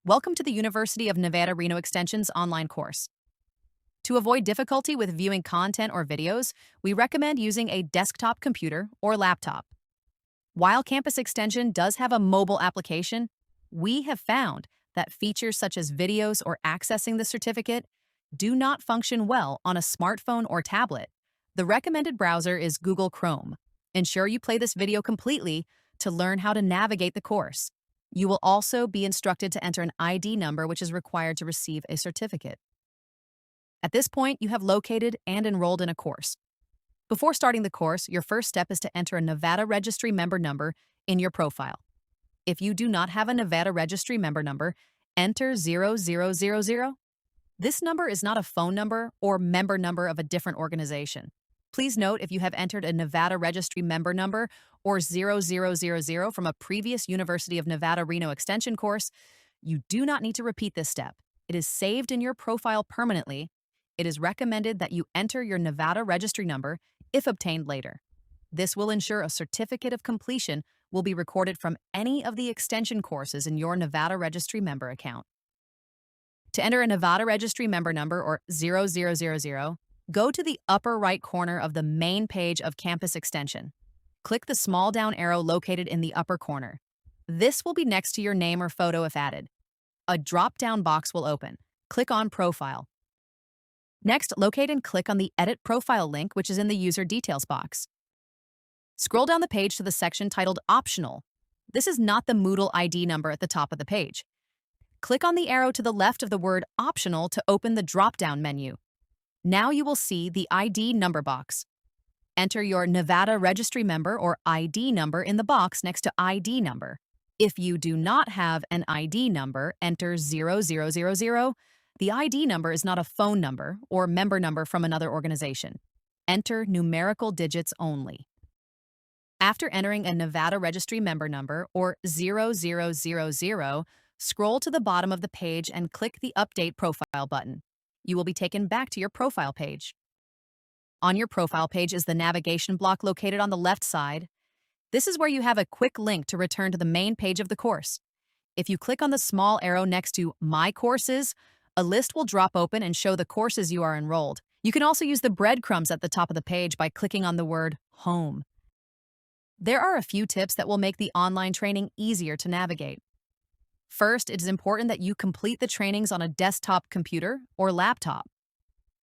Welcome to the University of Nevada, Reno Extension's online course. To avoid difficulty with viewing content or videos, we recommend using a desktop computer or laptop. While Campus Extension does have a mobile application, we have found that features such as videos or accessing the certificate do not function well on a smartphone or tablet. The recommended browser is Google Chrome. Ensure you play this video completely to learn how to navigate the course. You will also be instructed to enter an ID number, which is required to receive a certificate. At this point, you have located and enrolled in a course. Before starting the course, your first step is to enter a Nevada Registry member number in your profile. If you do not have a Nevada Registry member number, enter 0000. This number is not a phone number or member number of a different organization. Please note if you have entered a Nevada Registry member number or 0000 from a previous University of Nevada Reno Extension course, you do not need to repeat this step. It is saved in your profile permanently. It is recommended that you enter your Nevada Registry number if obtained later. This will ensure a certificate of completion will be recorded from any of the extension courses in your Nevada Registry member account. To enter a Nevada Registry member number or 0000, go to the upper right corner of the main page of Campus Extension. Click the small down arrow located in the upper corner. This will be next to your name or photo if added. A drop-down box will open. Click on Profile. Next, locate and click on the Edit Profile link, which is in the User Details box. Scroll down the page to the section titled Optional. This is not the Moodle ID number at the top of the page. Click on the arrow to the left of the word Optional to open the drop-down menu. Now you will see the ID number box. Enter your Nevada Registry member or ID number in the box next to ID number. If you do not have an ID number, enter 0000. The ID number is not a phone number or member number from another organization. Enter numerical digits only. After entering a Nevada Registry member number or 0000, scroll to the bottom of the page and click the Update Profile button. You will be taken back to your profile page. On your profile page is the navigation block located on the left side. This is where you have a quick link to return to the main page of the course. If you click on the small arrow next to My Courses, a list will drop open and show the courses you are enrolled. You can also use the breadcrumbs at the top of the page by clicking on the word Home. There are a few tips that will make the online training easier to navigate. First, it is important that you complete the trainings on a desktop computer or laptop.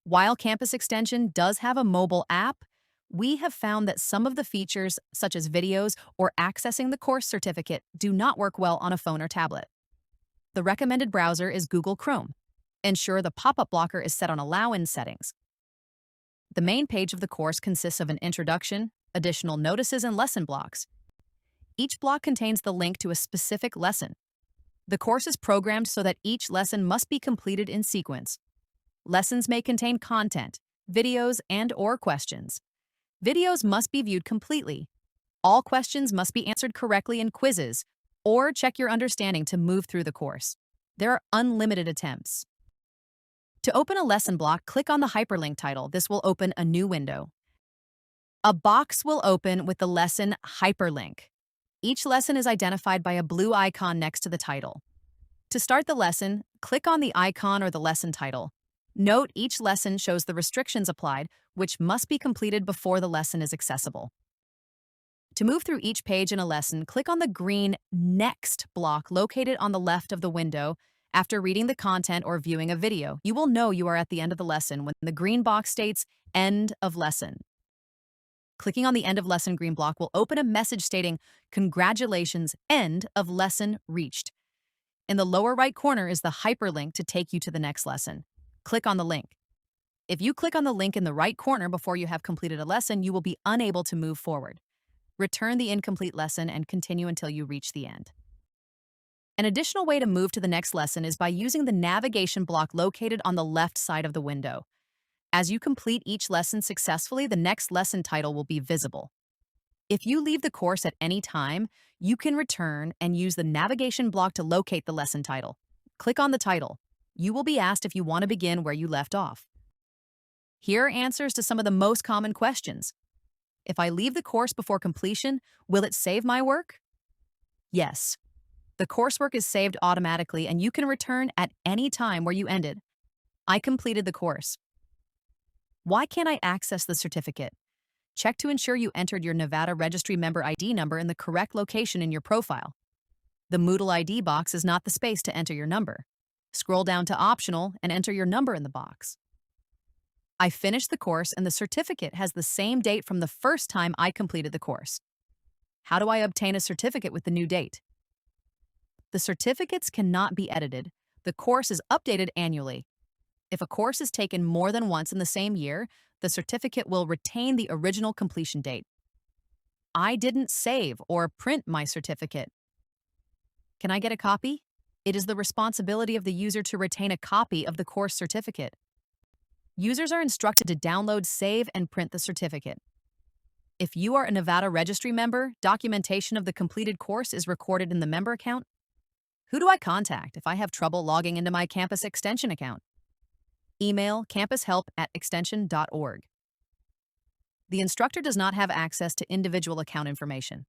While Campus Extension does have a mobile app, we have found that some of the features, such as videos or accessing the course certificate, do not work well on a phone or tablet. The recommended browser is Google Chrome. Ensure the pop-up blocker is set on Allow in settings. The main page of the course consists of an introduction, additional notices, and lesson blocks. Each block contains the link to a specific lesson. The course is programmed so that each lesson must be completed in sequence. Lessons may contain content, videos, and/or questions. Videos must be viewed completely. All questions must be answered correctly in quizzes, or check your understanding to move through the course. There are unlimited attempts. To open a lesson block, click on the hyperlink title. This will open a new window. A box will open with the lesson hyperlink. Each lesson is identified by a blue icon next to the title. To start the lesson, click on the icon or the lesson title. Note each lesson shows the restrictions applied, which must be completed before the lesson is accessible. To move through each page in a lesson, click on the green Next block located on the left of the window. After reading the content or viewing a video, you will know you are at the end of the lesson when the green box states End of Lesson. Clicking on the End of Lesson green block will open a message stating, "Congratulations, end of lesson reached." In the lower right corner is the hyperlink to take you to the next lesson. Click on the link. If you click on the link in the right corner before you have completed a lesson, you will be unable to move forward. Return the incomplete lesson and continue until you reach the end. An additional way to move to the next lesson is by using the navigation block located on the left side of the window. As you complete each lesson successfully, the next lesson title will be visible. If you leave the course at any time, you can return and use the navigation block to locate the lesson title. Click on the title. You will be asked if you want to begin where you left off. Here are answers to some of the most common questions. If I leave the course before completion, will it save my work? Yes. The coursework is saved automatically and you can return at any time where you ended. I completed the course. Why can't I access the certificate? Check to ensure you entered your Nevada Registry Member ID number in the correct location in your profile. The Moodle ID box is not the space to enter your number. Scroll down to Optional and enter your number in the box. I finished the course and the certificate has the same date from the first time I completed the course. How do I obtain a certificate with the new date? The certificates cannot be edited. The course is updated annually. If a course is taken more than once in the same year, the certificate will retain the original completion date. I didn't save or print my certificate. Can I get a copy? It is the responsibility of the user to retain a copy of the course certificate. Users are instructed to download, save, and print the certificate. If you are a Nevada Registry member, documentation of the completed course is recorded in the member account. Who do I contact if I have trouble logging into my campus extension account? Email campushelp@extension.org. The instructor does not have access to individual account information.